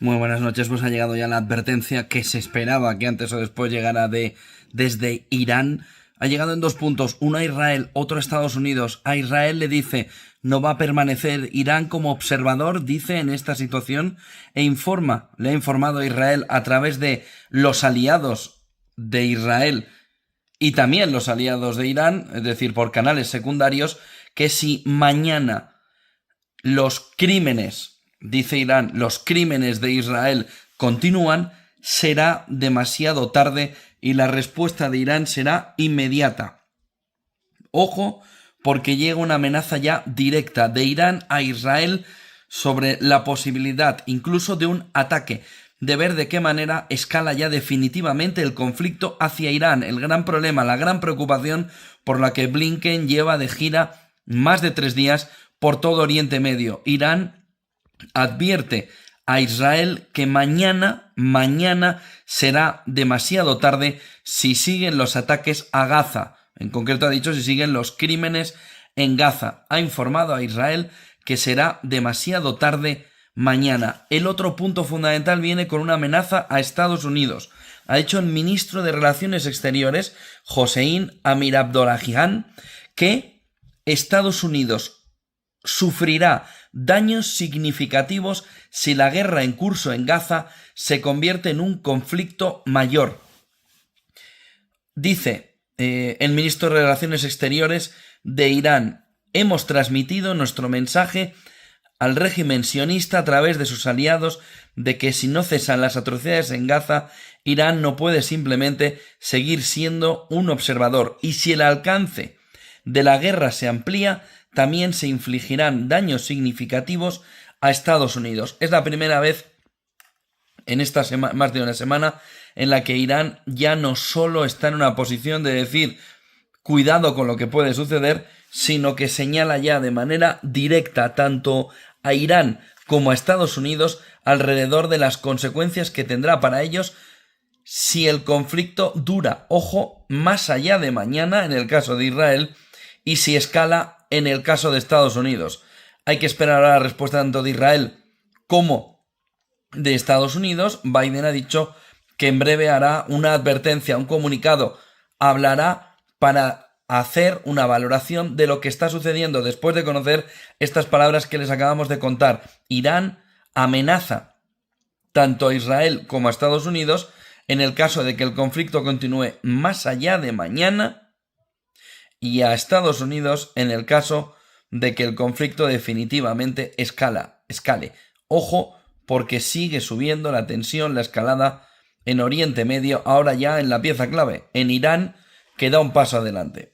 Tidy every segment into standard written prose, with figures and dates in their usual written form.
Muy buenas noches, pues ha llegado ya la advertencia que se esperaba que antes o después llegara desde Irán. Ha llegado en 2 puntos, uno a Israel, otro a Estados Unidos. A Israel le dice, no va a permanecer Irán como observador, dice, en esta situación, le ha informado a Israel a través de los aliados de Israel y también los aliados de Irán, es decir, por canales secundarios, que si mañana los crímenes, dice Irán, los crímenes de Israel continúan, será demasiado tarde y la respuesta de Irán será inmediata. Ojo, porque llega una amenaza ya directa de Irán a Israel sobre la posibilidad incluso de un ataque, de ver de qué manera escala ya definitivamente el conflicto hacia Irán. El gran problema, la gran preocupación por la que Blinken lleva de gira más de 3 días por todo Oriente Medio. Irán advierte a Israel que mañana será demasiado tarde si siguen los ataques a Gaza. En concreto ha dicho si siguen los crímenes en Gaza. Ha informado a Israel que será demasiado tarde mañana. El otro punto fundamental viene con una amenaza a Estados Unidos. Ha dicho el ministro de Relaciones Exteriores, Hossein Amir-Abdollahian, que Estados Unidos sufrirá daños significativos si la guerra en curso en Gaza se convierte en un conflicto mayor. Dice el ministro de Relaciones Exteriores de Irán, hemos transmitido nuestro mensaje al régimen sionista a través de sus aliados de que si no cesan las atrocidades en Gaza, Irán no puede simplemente seguir siendo un observador, y si el alcance de la guerra se amplía, también se infligirán daños significativos a Estados Unidos. Es la primera vez en esta más de una semana en la que Irán ya no solo está en una posición de decir cuidado con lo que puede suceder, sino que señala ya de manera directa tanto a Irán como a Estados Unidos alrededor de las consecuencias que tendrá para ellos si el conflicto dura, ojo, más allá de mañana en el caso de Israel, y si escala en el caso de Estados Unidos. Hay que esperar a la respuesta tanto de Israel como de Estados Unidos. Biden ha dicho que en breve hará una advertencia, un comunicado, hablará para hacer una valoración de lo que está sucediendo después de conocer estas palabras que les acabamos de contar. Irán amenaza tanto a Israel como a Estados Unidos en el caso de que el conflicto continúe más allá de mañana, y a Estados Unidos en el caso de que el conflicto definitivamente escale. Ojo, porque sigue subiendo la tensión, la escalada en Oriente Medio, ahora ya en la pieza clave, en Irán, que da un paso adelante.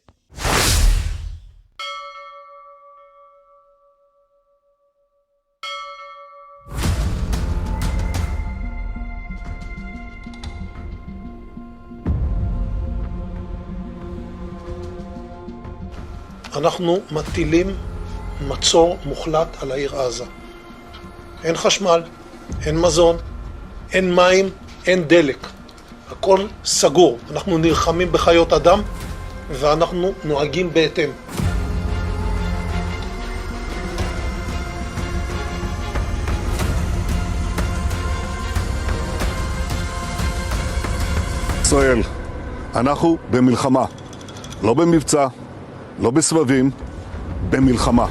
אנחנו מטילים מצור מוחלט על העיר עזה. אין חשמל, אין מזון, אין מים, אין דלק. הכל סגור. אנחנו נלחמים בחיות אדם ואנחנו נוהגים בהתאם. ישראל, אנחנו במלחמה, לא במבצע, לא בסבבים, במלחמה.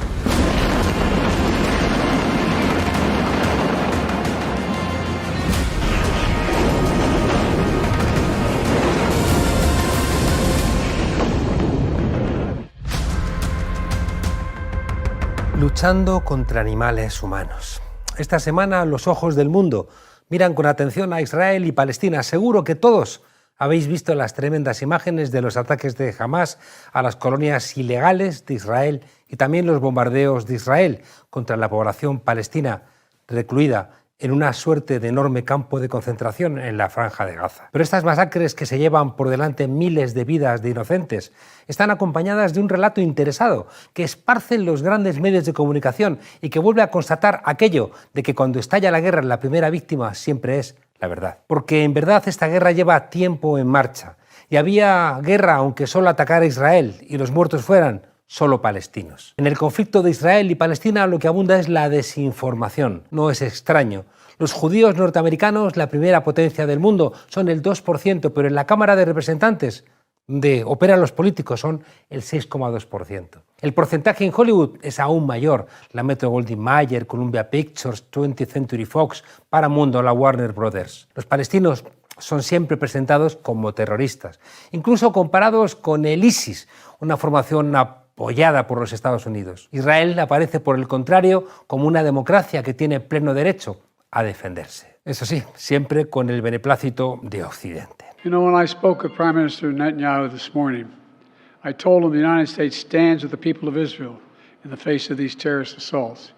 Luchando contra animales humanos. Esta semana los ojos del mundo miran con atención a Israel y Palestina. Seguro que todos habéis visto las tremendas imágenes de los ataques de Hamás a las colonias ilegales de Israel y también los bombardeos de Israel contra la población palestina recluida en una suerte de enorme campo de concentración en la Franja de Gaza. Pero estas masacres que se llevan por delante miles de vidas de inocentes están acompañadas de un relato interesado que esparcen los grandes medios de comunicación y que vuelve a constatar aquello de que cuando estalla la guerra la primera víctima siempre es la verdad. Porque en verdad esta guerra lleva tiempo en marcha y había guerra aunque solo atacara a Israel y los muertos fueran solo palestinos. En el conflicto de Israel y Palestina lo que abunda es la desinformación. No es extraño. Los judíos norteamericanos, la primera potencia del mundo, son el 2%, pero en la Cámara de Representantes, donde operan los políticos, son el 6,2%. El porcentaje en Hollywood es aún mayor. La Metro-Goldwyn-Mayer, Columbia Pictures, 20th Century Fox, Paramount o la Warner Brothers. Los palestinos son siempre presentados como terroristas, incluso comparados con el ISIS, una formación apoyada por los Estados Unidos. Israel aparece, por el contrario, como una democracia que tiene pleno derecho a defenderse. Eso sí, siempre con el beneplácito de Occidente. You know, when I spoke with Prime Minister Netanyahu this morning, I told him the United States stands with the people of Israel in the face of these terrorist assaults.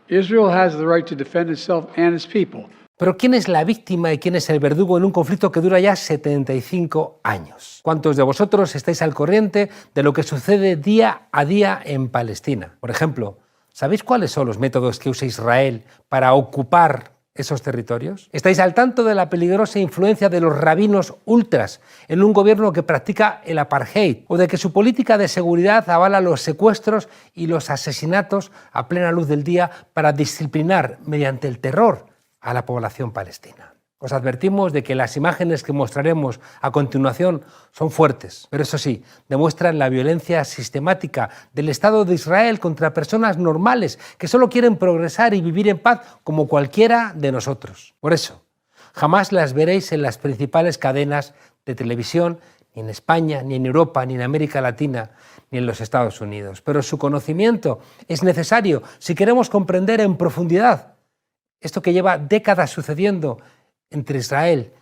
Israel has the right to defend itself and its people. Pero ¿quién es la víctima y quién es el verdugo en un conflicto que dura ya 75 años? ¿Cuántos de vosotros estáis al corriente de lo que sucede día a día en Palestina? Por ejemplo, ¿sabéis cuáles son los métodos que usa Israel para ocupar esos territorios? ¿Estáis al tanto de la peligrosa influencia de los rabinos ultras en un gobierno que practica el apartheid? ¿O de que su política de seguridad avala los secuestros y los asesinatos a plena luz del día para disciplinar mediante el terror a la población palestina? Os advertimos de que las imágenes que mostraremos a continuación son fuertes, pero eso sí, demuestran la violencia sistemática del Estado de Israel contra personas normales que solo quieren progresar y vivir en paz como cualquiera de nosotros. Por eso, jamás las veréis en las principales cadenas de televisión, ni en España, ni en Europa, ni en América Latina, ni en los Estados Unidos. Pero su conocimiento es necesario si queremos comprender en profundidad esto que lleva décadas sucediendo entre Israel,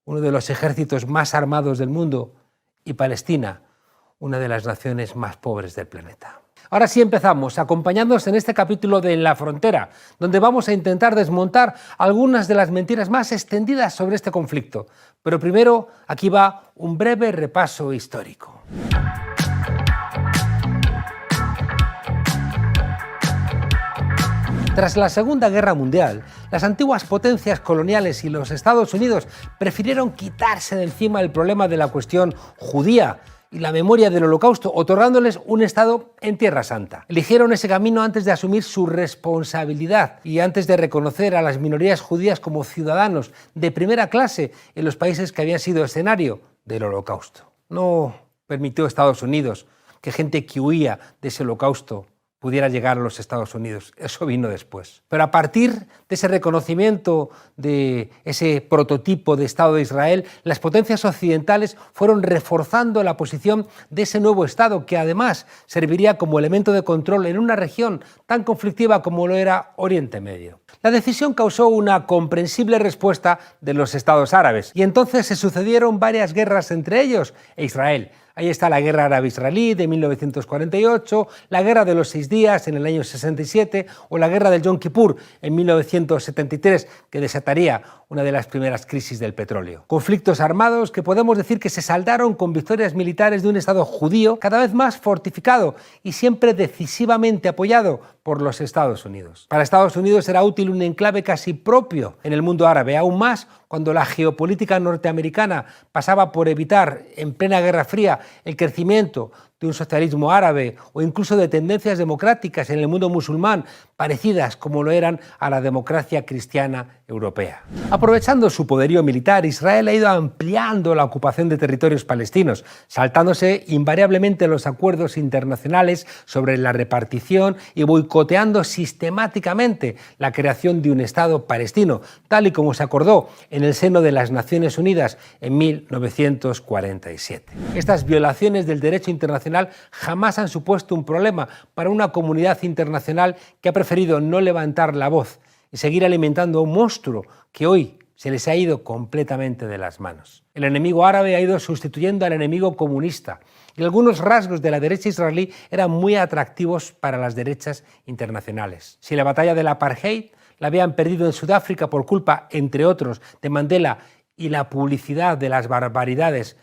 uno de los ejércitos más armados del mundo, y Palestina, una de las naciones más pobres del planeta. Ahora sí empezamos, acompañándonos en este capítulo de En la Frontera, donde vamos a intentar desmontar algunas de las mentiras más extendidas sobre este conflicto. Pero primero, aquí va un breve repaso histórico. Tras la Segunda Guerra Mundial, las antiguas potencias coloniales y los Estados Unidos prefirieron quitarse de encima el problema de la cuestión judía y la memoria del Holocausto, otorgándoles un Estado en Tierra Santa. Eligieron ese camino antes de asumir su responsabilidad y antes de reconocer a las minorías judías como ciudadanos de primera clase en los países que habían sido escenario del Holocausto. No permitió Estados Unidos que gente que huía de ese Holocausto pudiera llegar a los Estados Unidos. Eso vino después. Pero a partir de ese reconocimiento de ese prototipo de Estado de Israel, las potencias occidentales fueron reforzando la posición de ese nuevo Estado, que además serviría como elemento de control en una región tan conflictiva como lo era Oriente Medio. La decisión causó una comprensible respuesta de los Estados árabes, y entonces se sucedieron varias guerras entre ellos e Israel. Ahí está la Guerra Árabe-Israelí de 1948, la Guerra de los 6 días en el año 67 o la Guerra del Yom Kippur en 1973, que desataría una de las primeras crisis del petróleo. Conflictos armados que podemos decir que se saldaron con victorias militares de un Estado judío cada vez más fortificado y siempre decisivamente apoyado por los Estados Unidos. Para Estados Unidos era útil un enclave casi propio en el mundo árabe, aún más cuando la geopolítica norteamericana pasaba por evitar en plena Guerra Fría el crecimiento de un socialismo árabe o incluso de tendencias democráticas en el mundo musulmán parecidas como lo eran a la democracia cristiana europea. Aprovechando su poderío militar, Israel ha ido ampliando la ocupación de territorios palestinos, saltándose invariablemente los acuerdos internacionales sobre la repartición y boicoteando sistemáticamente la creación de un Estado palestino, tal y como se acordó en el seno de las Naciones Unidas en 1947. Estas violaciones del derecho internacional jamás han supuesto un problema para una comunidad internacional que ha preferido no levantar la voz y seguir alimentando a un monstruo que hoy se les ha ido completamente de las manos. El enemigo árabe ha ido sustituyendo al enemigo comunista y algunos rasgos de la derecha israelí eran muy atractivos para las derechas internacionales. Si la batalla del apartheid la habían perdido en Sudáfrica por culpa, entre otros, de Mandela y la publicidad de las barbaridades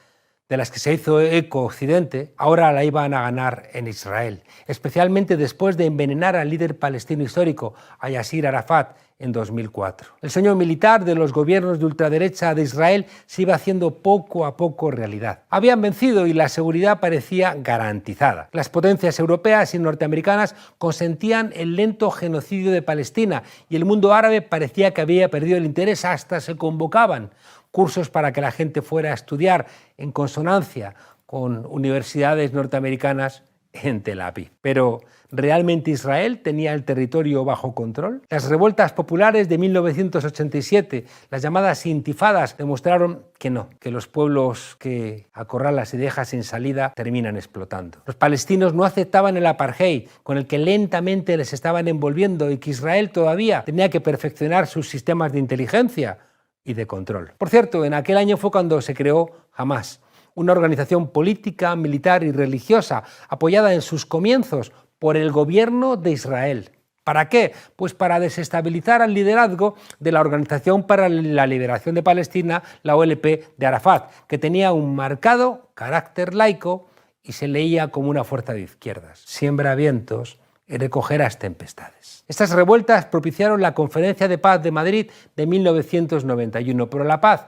de las que se hizo eco Occidente, ahora la iban a ganar en Israel, especialmente después de envenenar al líder palestino histórico, a Yasir Arafat, en 2004. El sueño militar de los gobiernos de ultraderecha de Israel se iba haciendo poco a poco realidad. Habían vencido y la seguridad parecía garantizada. Las potencias europeas y norteamericanas consentían el lento genocidio de Palestina y el mundo árabe parecía que había perdido el interés. Hasta se convocaban cursos para que la gente fuera a estudiar en consonancia con universidades norteamericanas en Tel Aviv. Pero ¿realmente Israel tenía el territorio bajo control? Las revueltas populares de 1987, las llamadas intifadas, demostraron que no, que los pueblos que acorralas y dejas sin salida terminan explotando. Los palestinos no aceptaban el apartheid, con el que lentamente les estaban envolviendo, y que Israel todavía tenía que perfeccionar sus sistemas de inteligencia y de control. Por cierto, en aquel año fue cuando se creó Hamás, una organización política, militar y religiosa apoyada en sus comienzos por el gobierno de Israel. ¿Para qué? Pues para desestabilizar al liderazgo de la Organización para la Liberación de Palestina, la OLP de Arafat, que tenía un marcado carácter laico y se leía como una fuerza de izquierdas. Siembra vientos y recogerás tempestades. Estas revueltas propiciaron la Conferencia de Paz de Madrid de 1991, pero la paz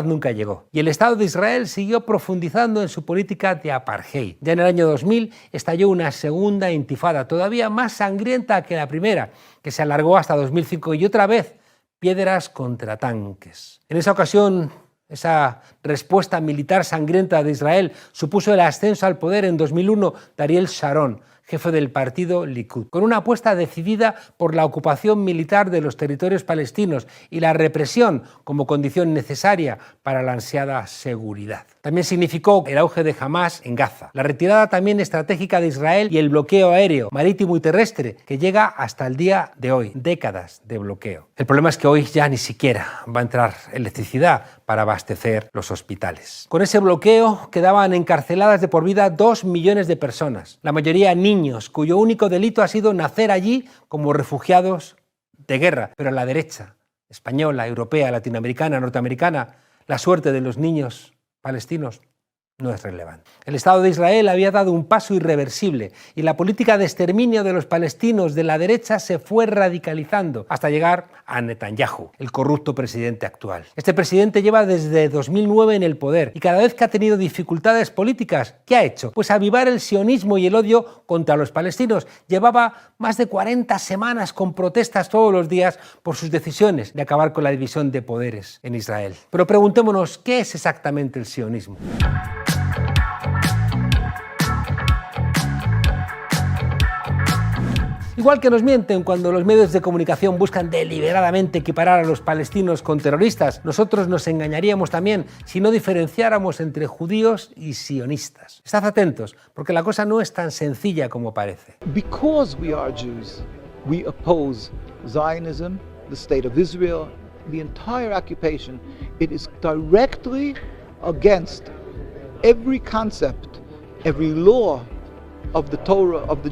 nunca llegó. Y el Estado de Israel siguió profundizando en su política de apartheid. Ya en el año 2000 estalló una segunda intifada, todavía más sangrienta que la primera, que se alargó hasta 2005, y otra vez piedras contra tanques. En esa ocasión, esa respuesta militar sangrienta de Israel supuso el ascenso al poder en 2001 de Ariel Sharon, jefe del partido Likud, con una apuesta decidida por la ocupación militar de los territorios palestinos y la represión como condición necesaria para la ansiada seguridad. También significó el auge de Hamás en Gaza, la retirada también estratégica de Israel y el bloqueo aéreo, marítimo y terrestre que llega hasta el día de hoy, décadas de bloqueo. El problema es que hoy ya ni siquiera va a entrar electricidad para abastecer los hospitales. Con ese bloqueo quedaban encarceladas de por vida 2 millones de personas, la mayoría niños, cuyo único delito ha sido nacer allí como refugiados de guerra. Pero a la derecha, española, europea, latinoamericana, norteamericana, la suerte de los niños palestinos no es relevante. El Estado de Israel había dado un paso irreversible y la política de exterminio de los palestinos de la derecha se fue radicalizando hasta llegar a Netanyahu, el corrupto presidente actual. Este presidente lleva desde 2009 en el poder y cada vez que ha tenido dificultades políticas, ¿qué ha hecho? Pues avivar el sionismo y el odio contra los palestinos. Llevaba más de 40 semanas con protestas todos los días por sus decisiones de acabar con la división de poderes en Israel. Pero preguntémonos, ¿qué es exactamente el sionismo? Igual que nos mienten cuando los medios de comunicación buscan deliberadamente equiparar a los palestinos con terroristas, nosotros nos engañaríamos también si no diferenciáramos entre judíos y sionistas. Estad atentos, porque la cosa no es tan sencilla como parece. Because we are Jews, we oppose Zionism, the state of Israel, the entire occupation. It is directly against every concept, every law of the Torah, of the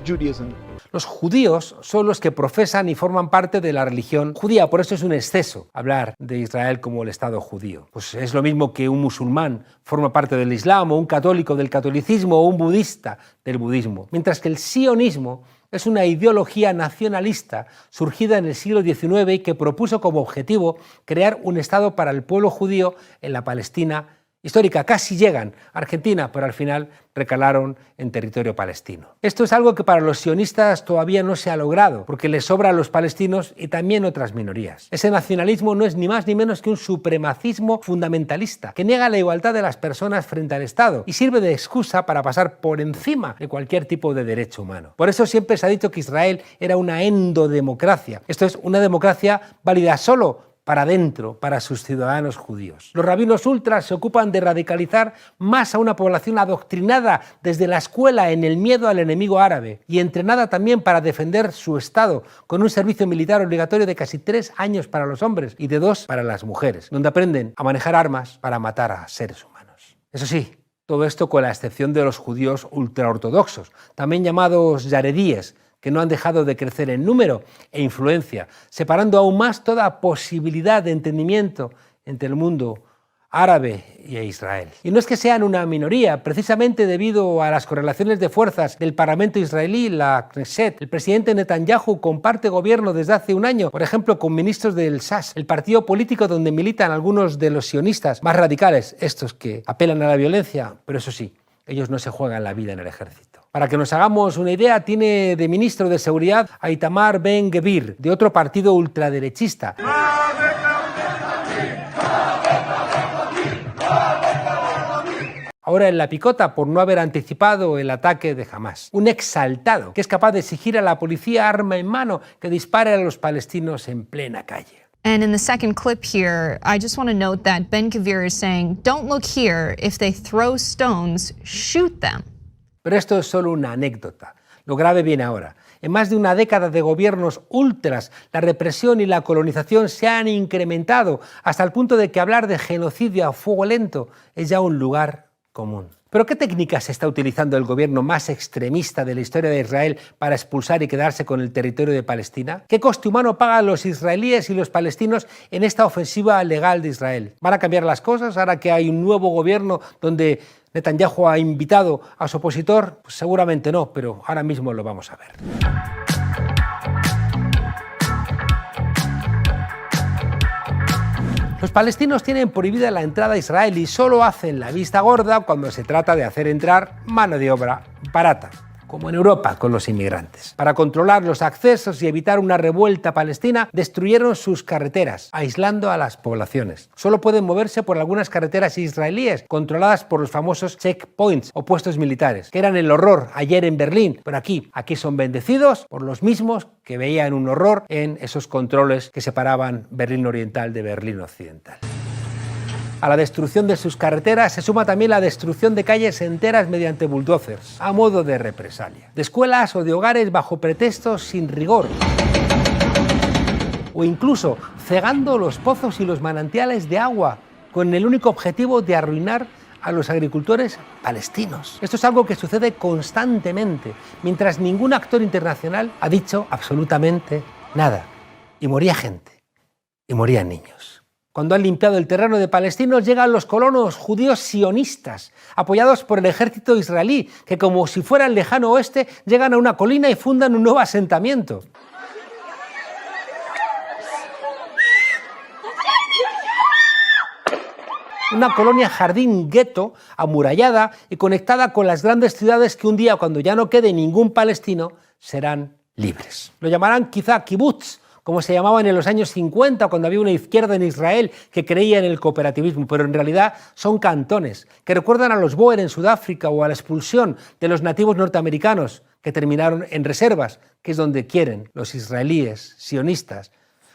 Judaism. Los judíos son los que profesan y forman parte de la religión judía, por eso es un exceso hablar de Israel como el Estado judío. Pues es lo mismo que un musulmán forma parte del Islam, o un católico del catolicismo, o un budista del budismo. Mientras que el sionismo es una ideología nacionalista surgida en el siglo XIX y que propuso como objetivo crear un Estado para el pueblo judío en la Palestina histórica. Casi llegan a Argentina, pero al final recalaron en territorio palestino. Esto es algo que para los sionistas todavía no se ha logrado, porque les sobra a los palestinos y también otras minorías. Ese nacionalismo no es ni más ni menos que un supremacismo fundamentalista, que niega la igualdad de las personas frente al Estado y sirve de excusa para pasar por encima de cualquier tipo de derecho humano. Por eso siempre se ha dicho que Israel era una endodemocracia. Esto es, una democracia válida solo para dentro, para sus ciudadanos judíos. Los rabinos ultras se ocupan de radicalizar más a una población adoctrinada desde la escuela en el miedo al enemigo árabe y entrenada también para defender su Estado, con un servicio militar obligatorio de casi 3 años para los hombres y de 2 para las mujeres, donde aprenden a manejar armas para matar a seres humanos. Eso sí, todo esto con la excepción de los judíos ultraortodoxos, también llamados yaredíes, que no han dejado de crecer en número e influencia, separando aún más toda posibilidad de entendimiento entre el mundo árabe y a Israel. Y no es que sean una minoría, precisamente debido a las correlaciones de fuerzas del Parlamento israelí, la Knesset, el presidente Netanyahu comparte gobierno desde hace un año, por ejemplo, con ministros del Shas, el partido político donde militan algunos de los sionistas más radicales, estos que apelan a la violencia, pero eso sí, ellos no se juegan la vida en el ejército. Para que nos hagamos una idea, tiene de ministro de Seguridad a Itamar Ben-Gvir, de otro partido ultraderechista. Ahora en la picota por no haber anticipado el ataque de Hamás. Un exaltado que es capaz de exigir a la policía arma en mano que dispare a los palestinos en plena calle. And in the second clip here, I just want to note that Ben-Gvir is saying, "Don't look here. If they throw stones, shoot them." Pero esto es solo una anécdota. Lo grave viene ahora. En más de una década de gobiernos ultras, la represión y la colonización se han incrementado hasta el punto de que hablar de genocidio a fuego lento es ya un lugar común. ¿Pero qué técnicas está utilizando el gobierno más extremista de la historia de Israel para expulsar y quedarse con el territorio de Palestina? ¿Qué coste humano pagan los israelíes y los palestinos en esta ofensiva legal de Israel? ¿Van a cambiar las cosas ahora que hay un nuevo gobierno donde Netanyahu ha invitado a su opositor? Pues seguramente no, pero ahora mismo lo vamos a ver. Los palestinos tienen prohibida la entrada a Israel y solo hacen la vista gorda cuando se trata de hacer entrar mano de obra barata, como en Europa con los inmigrantes. Para controlar los accesos y evitar una revuelta palestina, destruyeron sus carreteras, aislando a las poblaciones. Solo pueden moverse por algunas carreteras israelíes, controladas por los famosos checkpoints o puestos militares, que eran el horror ayer en Berlín, pero aquí son bendecidos por los mismos que veían un horror en esos controles que separaban Berlín Oriental de Berlín Occidental. A la destrucción de sus carreteras se suma también la destrucción de calles enteras mediante bulldozers, a modo de represalia, de escuelas o de hogares bajo pretextos sin rigor, o incluso cegando los pozos y los manantiales de agua con el único objetivo de arruinar a los agricultores palestinos. Esto es algo que sucede constantemente, mientras ningún actor internacional ha dicho absolutamente nada. Y moría gente, y morían niños. Cuando han limpiado el terreno de palestinos, llegan los colonos judíos sionistas, apoyados por el ejército israelí, que como si fuera el lejano oeste, llegan a una colina y fundan un nuevo asentamiento. Una colonia jardín gueto, amurallada y conectada con las grandes ciudades que un día, cuando ya no quede ningún palestino, serán libres. Lo llamarán quizá kibutz, como se llamaban en los años 50, cuando había una izquierda en Israel que creía en el cooperativismo, pero en realidad son cantones, que recuerdan a los Boer en Sudáfrica o a la expulsión de los nativos norteamericanos, que terminaron en reservas, que es donde quieren los israelíes, sionistas,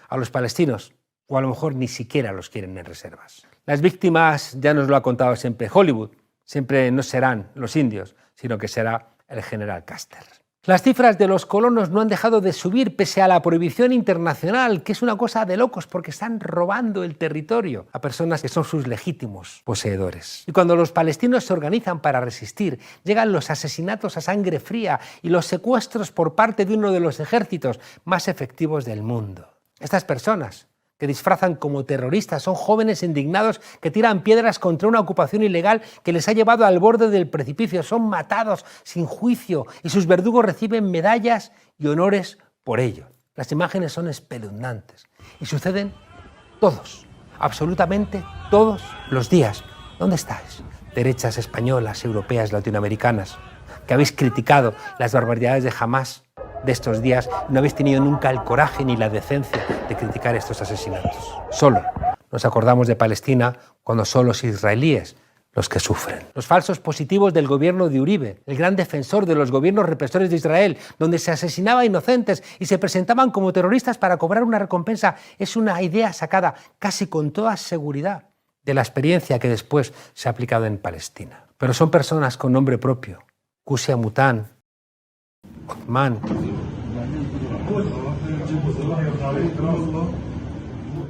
a los palestinos, o a lo mejor ni siquiera los quieren en reservas. Las víctimas, ya nos lo ha contado siempre Hollywood, siempre no serán los indios, sino que será el general Custer. Las cifras de los colonos no han dejado de subir pese a la prohibición internacional, que es una cosa de locos porque están robando el territorio a personas que son sus legítimos poseedores. Y cuando los palestinos se organizan para resistir, llegan los asesinatos a sangre fría y los secuestros por parte de uno de los ejércitos más efectivos del mundo. Estas personas que disfrazan como terroristas son jóvenes indignados que tiran piedras contra una ocupación ilegal que les ha llevado al borde del precipicio. Son matados sin juicio y sus verdugos reciben medallas y honores por ello. Las imágenes son espeluznantes y suceden todos, absolutamente todos los días. ¿Dónde estáis? Derechas españolas, europeas, latinoamericanas, que habéis criticado las barbaridades de Hamás de estos días, no habéis tenido nunca el coraje ni la decencia de criticar estos asesinatos. Solo nos acordamos de Palestina cuando son los israelíes los que sufren. Los falsos positivos del gobierno de Uribe, el gran defensor de los gobiernos represores de Israel, donde se asesinaba a inocentes y se presentaban como terroristas para cobrar una recompensa, es una idea sacada casi con toda seguridad de la experiencia que después se ha aplicado en Palestina. Pero son personas con nombre propio. Cusi Amután, Othman.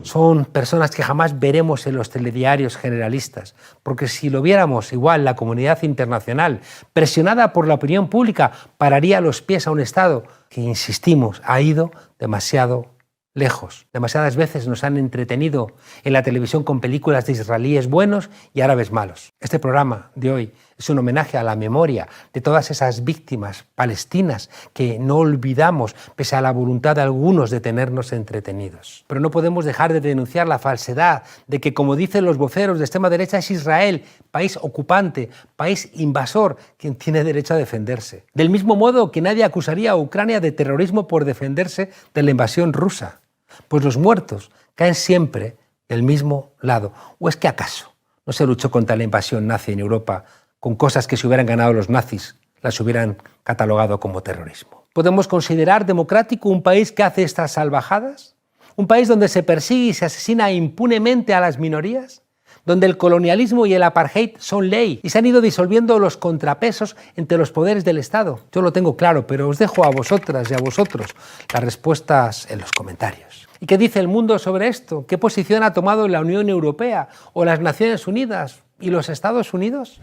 Son personas que jamás veremos en los telediarios generalistas, porque si lo viéramos, igual la comunidad internacional, presionada por la opinión pública, pararía los pies a un Estado que, insistimos, ha ido demasiado Lejos. Demasiadas veces nos han entretenido en la televisión con películas de israelíes buenos y árabes malos. Este programa de hoy es un homenaje a la memoria de todas esas víctimas palestinas que no olvidamos pese a la voluntad de algunos de tenernos entretenidos. Pero no podemos dejar de denunciar la falsedad de que, como dicen los voceros de extrema derecha, es Israel, país ocupante, país invasor, quien tiene derecho a defenderse. Del mismo modo que nadie acusaría a Ucrania de terrorismo por defenderse de la invasión rusa. Pues los muertos caen siempre del mismo lado. ¿O es que acaso no se luchó contra la invasión nazi en Europa con cosas que si hubieran ganado los nazis las hubieran catalogado como terrorismo? ¿Podemos considerar democrático un país que hace estas salvajadas? ¿Un país donde se persigue y se asesina impunemente a las minorías? ¿Donde el colonialismo y el apartheid son ley y se han ido disolviendo los contrapesos entre los poderes del Estado? Yo lo tengo claro, pero os dejo a vosotras y a vosotros las respuestas en los comentarios. ¿Y qué dice el mundo sobre esto? ¿Qué posición ha tomado la Unión Europea o las Naciones Unidas y los Estados Unidos?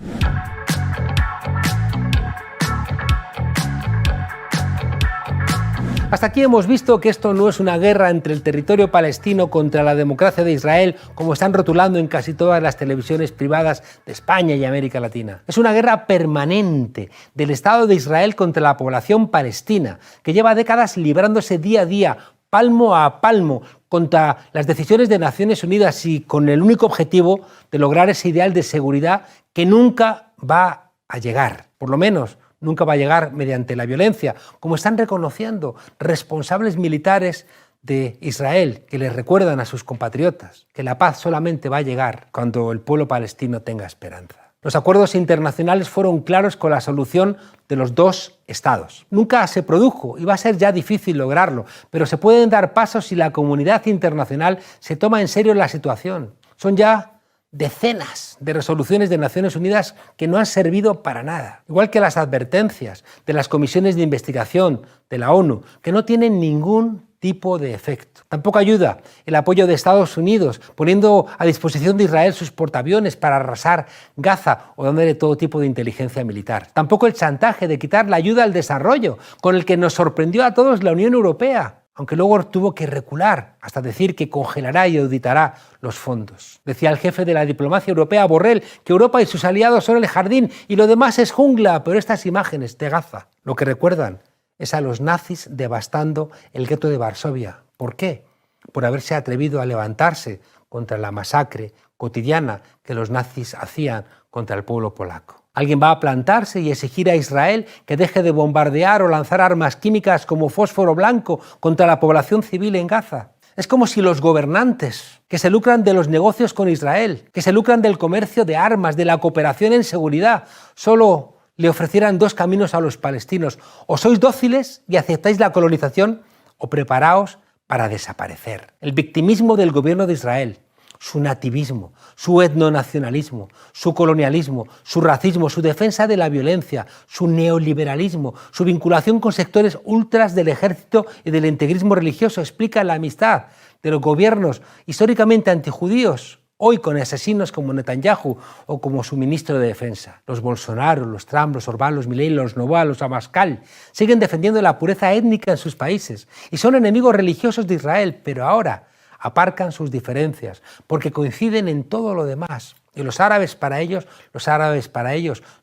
Hasta aquí hemos visto que esto no es una guerra entre el territorio palestino contra la democracia de Israel, como están rotulando en casi todas las televisiones privadas de España y América Latina. Es una guerra permanente del Estado de Israel contra la población palestina, que lleva décadas librándose día a día, palmo a palmo, contra las decisiones de Naciones Unidas y con el único objetivo de lograr ese ideal de seguridad que nunca va a llegar, por lo menos nunca va a llegar mediante la violencia, como están reconociendo responsables militares de Israel, que les recuerdan a sus compatriotas que la paz solamente va a llegar cuando el pueblo palestino tenga esperanza. Los acuerdos internacionales fueron claros con la solución de los dos estados. Nunca se produjo y va a ser ya difícil lograrlo, pero se pueden dar pasos si la comunidad internacional se toma en serio la situación. Son ya decenas de resoluciones de Naciones Unidas que no han servido para nada. Igual que las advertencias de las comisiones de investigación de la ONU, que no tienen ningún tipo de efecto. Tampoco ayuda el apoyo de Estados Unidos, poniendo a disposición de Israel sus portaaviones para arrasar Gaza o dándole todo tipo de inteligencia militar. Tampoco el chantaje de quitar la ayuda al desarrollo, con el que nos sorprendió a todos la Unión Europea, aunque luego tuvo que recular hasta decir que congelará y auditará los fondos. Decía el jefe de la diplomacia europea, Borrell, que Europa y sus aliados son el jardín y lo demás es jungla, pero estas imágenes de Gaza lo que recuerdan es a los nazis devastando el gueto de Varsovia. ¿Por qué? Por haberse atrevido a levantarse contra la masacre cotidiana que los nazis hacían contra el pueblo polaco. ¿Alguien va a plantarse y exigir a Israel que deje de bombardear o lanzar armas químicas como fósforo blanco contra la población civil en Gaza? Es como si los gobernantes que se lucran de los negocios con Israel, que se lucran del comercio de armas, de la cooperación en seguridad, solo le ofrecieran dos caminos a los palestinos. O sois dóciles y aceptáis la colonización, o preparaos para desaparecer. El victimismo del gobierno de Israel, su nativismo, su etnonacionalismo, su colonialismo, su racismo, su defensa de la violencia, su neoliberalismo, su vinculación con sectores ultras del ejército y del integrismo religioso explican la amistad de los gobiernos históricamente antijudíos, hoy con asesinos como Netanyahu o como su ministro de Defensa. Los Bolsonaro, los Trump, los Orbán, los Milei, los Novoa, los Abascal siguen defendiendo la pureza étnica en sus países y son enemigos religiosos de Israel, pero ahora aparcan sus diferencias porque coinciden en todo lo demás. Y los árabes para ellos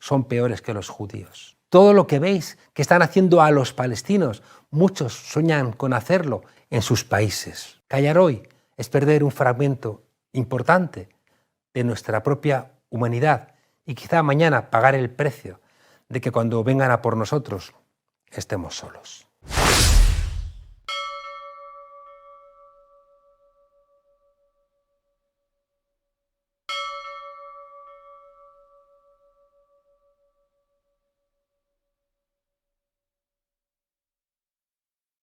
son peores que los judíos. Todo lo que veis que están haciendo a los palestinos, muchos sueñan con hacerlo en sus países. Callar hoy es perder un fragmento importante de nuestra propia humanidad y quizá mañana pagar el precio de que cuando vengan a por nosotros estemos solos.